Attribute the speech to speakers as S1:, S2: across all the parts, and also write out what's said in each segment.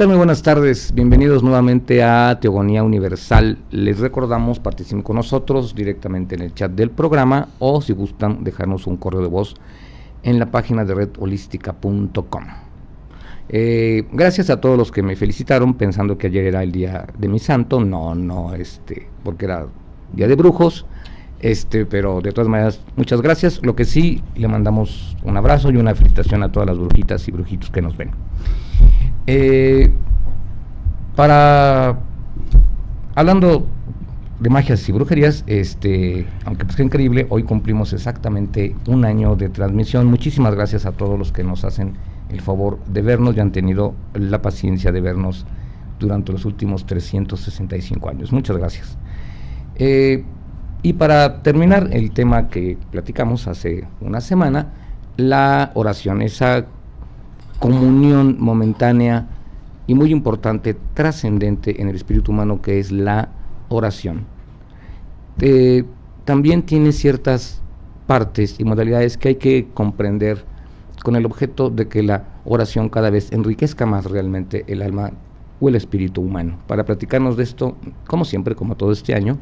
S1: tal? Muy buenas tardes, bienvenidos nuevamente a Teogonía Universal. Les recordamos, participen con nosotros directamente en el chat del programa o si gustan dejarnos un correo de voz en la página de redholística.com. Gracias a todos los que me felicitaron pensando que ayer era el día de mi santo, no, porque era día de brujos, pero de todas maneras, muchas gracias. Lo que sí, le mandamos un abrazo y una felicitación a todas las brujitas y brujitos que nos ven. Hablando de magias y brujerías, aunque pues increíble, hoy cumplimos exactamente un año de transmisión. Muchísimas gracias a todos los que nos hacen el favor de vernos y han tenido la paciencia de vernos durante los últimos 365 años. Muchas gracias. Y para terminar el tema que platicamos hace una semana, la oración, esa comunión momentánea y muy importante, trascendente en el espíritu humano, que es la oración. También tiene ciertas partes y modalidades que hay que comprender con el objeto de que la oración cada vez enriquezca más realmente el alma o el espíritu humano. Para platicarnos de esto, como siempre, como todo este año,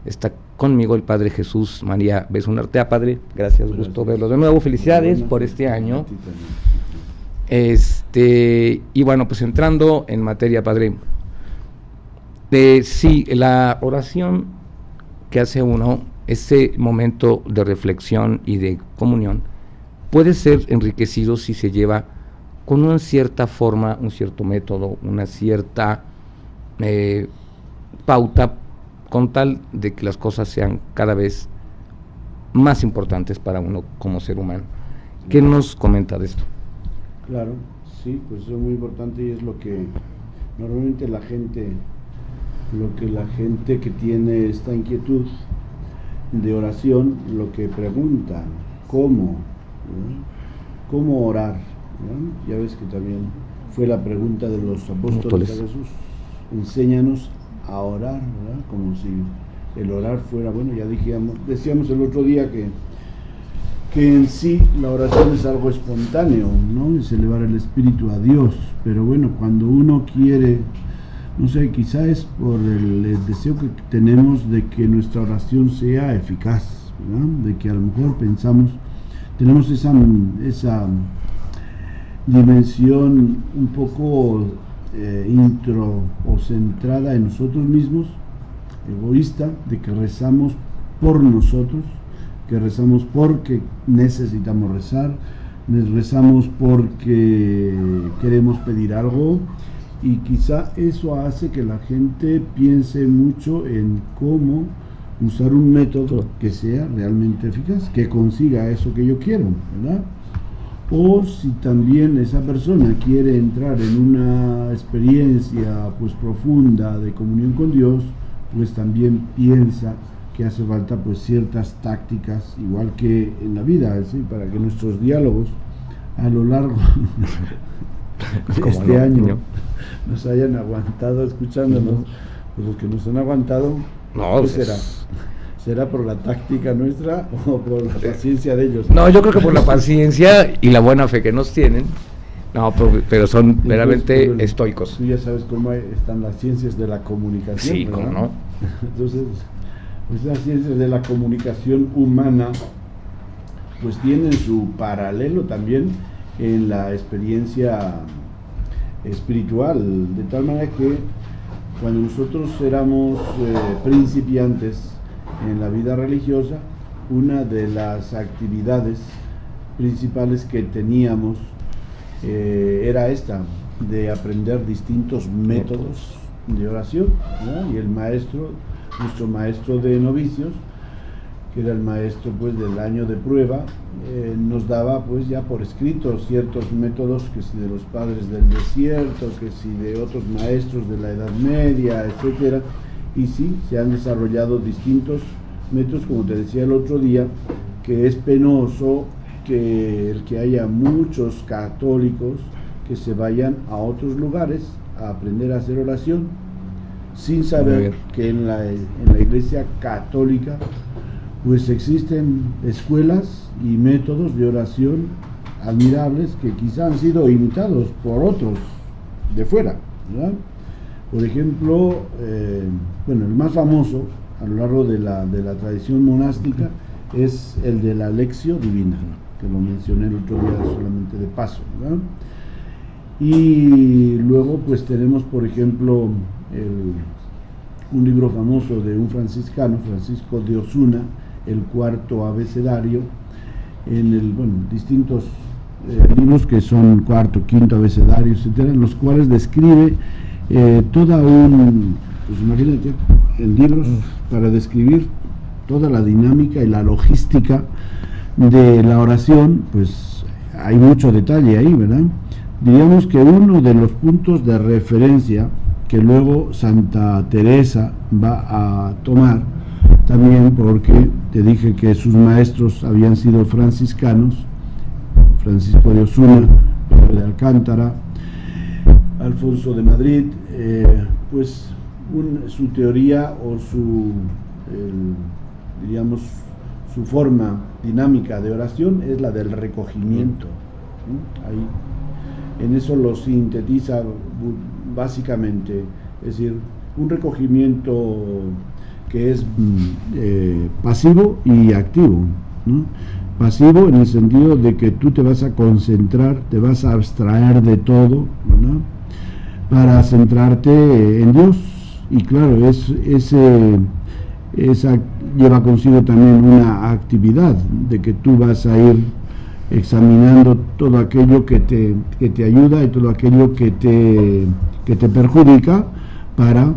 S1: está conmigo el Padre Jesús María Besunartea. Padre, gracias, gusto verlo de nuevo, felicidades por este año. Y bueno, pues entrando en materia, Padre, sí, la oración que hace uno, ese momento de reflexión y de comunión, puede ser enriquecido si se lleva con una cierta forma, un cierto método, una cierta pauta, con tal de que las cosas sean cada vez más importantes para uno como ser humano. ¿Qué nos comenta de esto?
S2: Claro, sí, pues eso es muy importante y es lo que normalmente la gente que tiene esta inquietud de oración, lo que pregunta, ¿cómo? ¿Cómo orar? ¿No? Ya ves que también fue la pregunta de los apóstoles a Jesús, enséñanos a orar, ¿verdad? Como si el orar fuera, bueno, ya decíamos el otro día que en sí la oración es algo espontáneo, ¿no? Es elevar el espíritu a Dios, pero bueno, cuando uno quiere, no sé, quizá es por el deseo que tenemos de que nuestra oración sea eficaz, ¿verdad? De que a lo mejor tenemos esa dimensión un poco intro o centrada en nosotros mismos, egoísta, de que rezamos por nosotros, que rezamos porque necesitamos rezar, rezamos porque queremos pedir algo, y quizá eso hace que la gente piense mucho en cómo usar un método que sea realmente eficaz, que consiga eso que yo quiero, ¿verdad? O si también esa persona quiere entrar en una experiencia pues profunda de comunión con Dios, pues también piensa que hace falta pues ciertas tácticas, igual que en la vida, ¿sí? Para que nuestros diálogos a lo largo de este año nos hayan aguantado escuchándonos, pues los que nos han aguantado, ¿qué será? ¿Será por la táctica nuestra o por la paciencia de ellos?
S1: No, yo creo que por la paciencia y la buena fe que nos tienen. No, pero son verdaderamente estoicos.
S2: Tú ya sabes cómo están las ciencias de la comunicación.
S1: Sí, ¿verdad? ¿Cómo no?
S2: Entonces, pues las ciencias de la comunicación humana pues tienen su paralelo también en la experiencia espiritual, de tal manera que cuando nosotros éramos principiantes en la vida religiosa, una de las actividades principales que teníamos era esta, de aprender distintos métodos de oración, ¿no? Y el maestro, nuestro maestro de novicios, que era el maestro pues del año de prueba, nos daba pues ya por escrito ciertos métodos, que si de los padres del desierto, que si de otros maestros de la Edad Media, etcétera. Y sí, se han desarrollado distintos métodos, como te decía el otro día, que es penoso que haya muchos católicos que se vayan a otros lugares a aprender a hacer oración, sin saber que en la Iglesia Católica pues existen escuelas y métodos de oración admirables que quizá han sido imitados por otros de fuera, ¿verdad? Por ejemplo, bueno, el más famoso a lo largo de la tradición monástica es el de la Lectio Divina, que lo mencioné el otro día solamente de paso, ¿verdad? Y luego pues tenemos, por ejemplo, un libro famoso de un franciscano, Francisco de Osuna, el Cuarto Abecedario, distintos libros que son cuarto, quinto abecedario, etcétera, en los cuales describe pues imagínate, en libros para describir toda la dinámica y la logística de la oración. Pues hay mucho detalle ahí, ¿verdad? Diríamos que uno de los puntos de referencia que luego Santa Teresa va a tomar, también porque te dije que sus maestros habían sido franciscanos, Francisco de Osuna, Pedro de Alcántara, Alfonso de Madrid, pues su teoría o diríamos, su forma dinámica de oración es la del recogimiento. Ahí, en eso lo sintetiza básicamente, es decir, un recogimiento que es pasivo y activo, ¿no? Pasivo en el sentido de que tú te vas a concentrar, te vas a abstraer de todo, ¿verdad?, para centrarte en Dios. Y claro, esa lleva consigo también una actividad de que tú vas a ir examinando todo aquello que te ayuda y todo aquello que te perjudica, para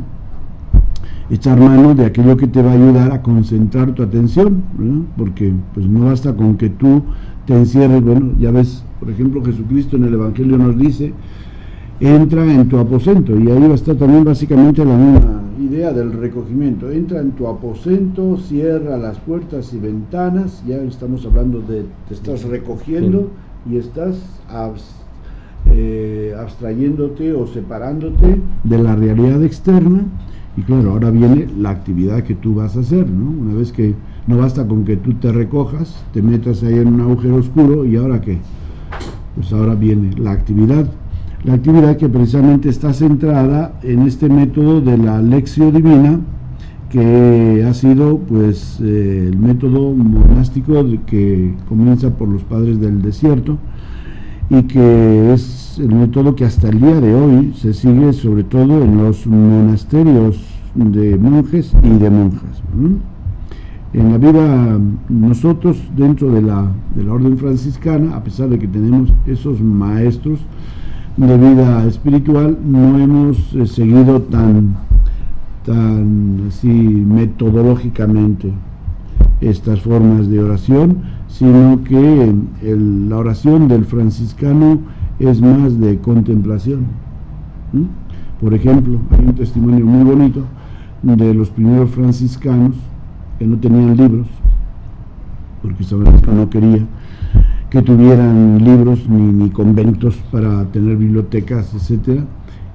S2: echar mano de aquello que te va a ayudar a concentrar tu atención, ¿verdad? Porque pues no basta con que tú te encierres. Bueno, ya ves, por ejemplo, Jesucristo en el Evangelio nos dice: entra en tu aposento, y ahí va a estar también básicamente la misma idea del recogimiento. Entra en tu aposento, cierra las puertas y ventanas. Ya estamos hablando de te estás recogiendo y estás abstrayéndote o separándote de la realidad externa. Y claro, ahora viene la actividad que tú vas a hacer, ¿no? Una vez que no basta con que tú te recojas, te metas ahí en un agujero oscuro, ¿y ahora qué? Pues ahora viene la actividad que precisamente está centrada en este método de la Lectio Divina, que ha sido pues el método monástico que comienza por los padres del desierto, y que es el método que hasta el día de hoy se sigue, sobre todo en los monasterios de monjes y de monjas, ¿no? En la vida, nosotros dentro de la orden franciscana, a pesar de que tenemos esos maestros de vida espiritual, no hemos seguido tan así metodológicamente estas formas de oración, sino que la oración del franciscano es más de contemplación. Por ejemplo, hay un testimonio muy bonito de los primeros franciscanos que no tenían libros, porque San Francisco no quería que tuvieran libros ni conventos para tener bibliotecas, etcétera.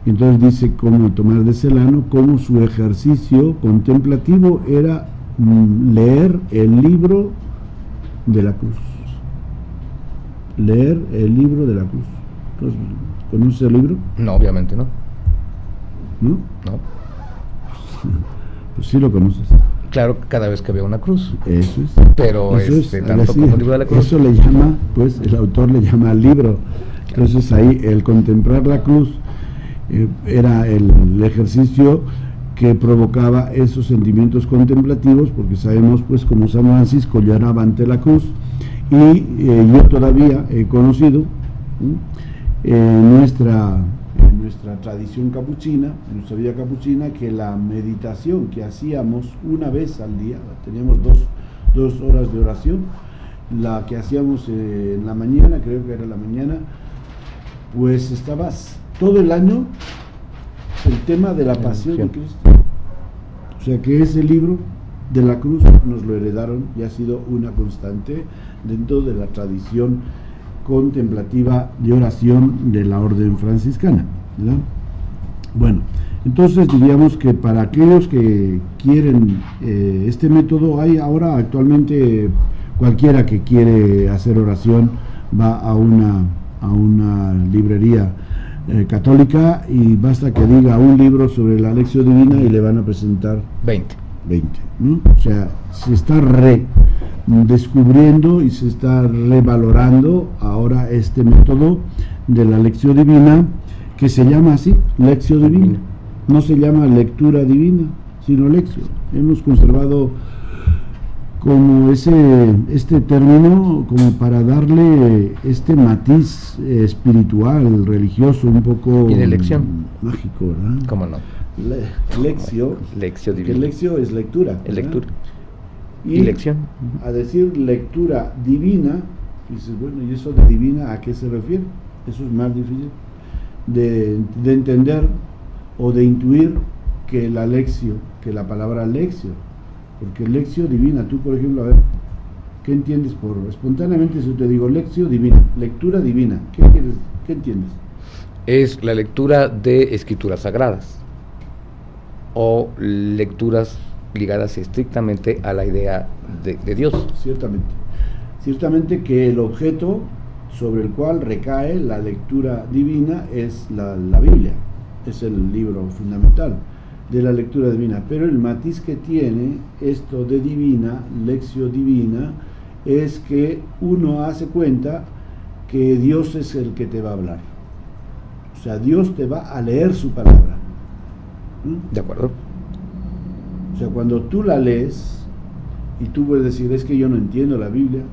S2: Entonces dice como Tomás de Celano, como su ejercicio contemplativo era leer el libro de la cruz. Leer el libro de la cruz. Entonces, ¿conoces el libro?
S1: No, obviamente no.
S2: ¿No?
S1: No.
S2: Pues sí lo conoces.
S1: Claro, cada vez que veo una cruz.
S2: Eso es.
S1: Pero tanto
S2: así,
S1: como el libro de la cruz.
S2: Eso le llama, pues el autor le llama libro. Entonces ahí el contemplar la cruz era el ejercicio que provocaba esos sentimientos contemplativos, porque sabemos pues como San Francisco lloraba ante la cruz, y yo todavía he conocido en nuestra tradición capuchina, en nuestra vida capuchina, que la meditación que hacíamos una vez al día, teníamos dos horas de oración, la que hacíamos en la mañana, creo que era la mañana, pues estaba todo el año el tema de la pasión de Cristo. O sea que ese libro de la cruz nos lo heredaron y ha sido una constante dentro de la tradición contemplativa de oración de la orden franciscana, ¿verdad? Bueno, entonces diríamos que para aquellos que quieren este método, hay ahora actualmente cualquiera que quiere hacer oración va a una librería católica, y basta que diga un libro sobre la Lectio Divina y le van a presentar
S1: 20.
S2: 20, ¿no? O sea, se está descubriendo y se está revalorando ahora este método de la Lectio Divina, que se llama así, Lectio Divina. No se llama lectura divina, sino Lectio. Hemos conservado como este término como para darle este matiz espiritual, religioso, un poco
S1: y de lección
S2: mágico, ¿verdad?
S1: ¿Cómo no?
S2: Lectio,
S1: Lectio
S2: que
S1: divina.
S2: lectio es lectura,
S1: Es lectura.
S2: y
S1: lección.
S2: a decir lectura divina, dices, bueno, ¿y eso de divina a qué se refiere? Eso es más difícil de entender o de intuir que la lectio, que la palabra lectio, porque lectio divina, tú por ejemplo, a ver, ¿qué entiendes por espontáneamente si te digo lectio divina, lectura divina? ¿Qué entiendes?
S1: Es la lectura de escrituras sagradas o lecturas ligadas estrictamente a la idea de Dios.
S2: Ciertamente que el objeto sobre el cual recae la lectura divina es la Biblia, es el libro fundamental de la lectura divina, pero el matiz que tiene esto de divina, lectio divina, es que uno hace cuenta que Dios es el que te va a hablar, o sea, Dios te va a leer su palabra.
S1: ¿De acuerdo?
S2: O sea, cuando tú la lees y tú puedes decir, es que yo no entiendo la Biblia,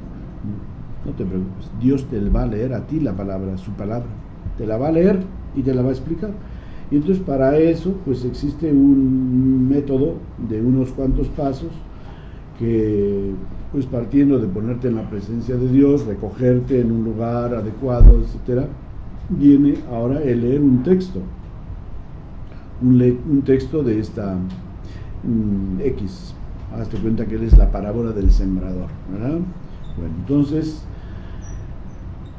S2: no te preocupes, Dios te va a leer a ti la palabra, su palabra, te la va a leer y te la va a explicar. Y entonces para eso pues existe un método de unos cuantos pasos que, pues partiendo de ponerte en la presencia de Dios, recogerte en un lugar adecuado, etcétera, viene ahora el leer un texto, un texto de esta X. Hazte cuenta que él es la parábola del sembrador, ¿verdad? Bueno, entonces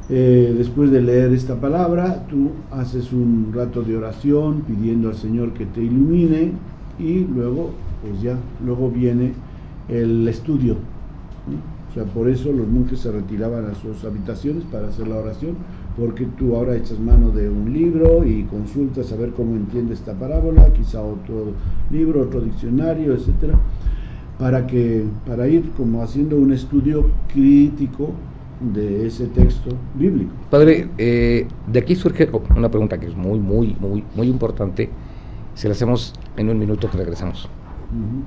S2: después de leer esta palabra, tú haces un rato de oración pidiendo al Señor que te ilumine, y luego, pues ya, luego viene el estudio, ¿no? O sea, por eso los monjes se retiraban a sus habitaciones para hacer la oración, porque tú ahora echas mano de un libro y consultas a ver cómo entiende esta parábola, quizá otro libro, otro diccionario, etcétera, para ir como haciendo un estudio crítico de ese texto bíblico.
S1: Padre, de aquí surge una pregunta que es muy importante. Se la hacemos en un minuto que regresamos.
S2: Uh-huh.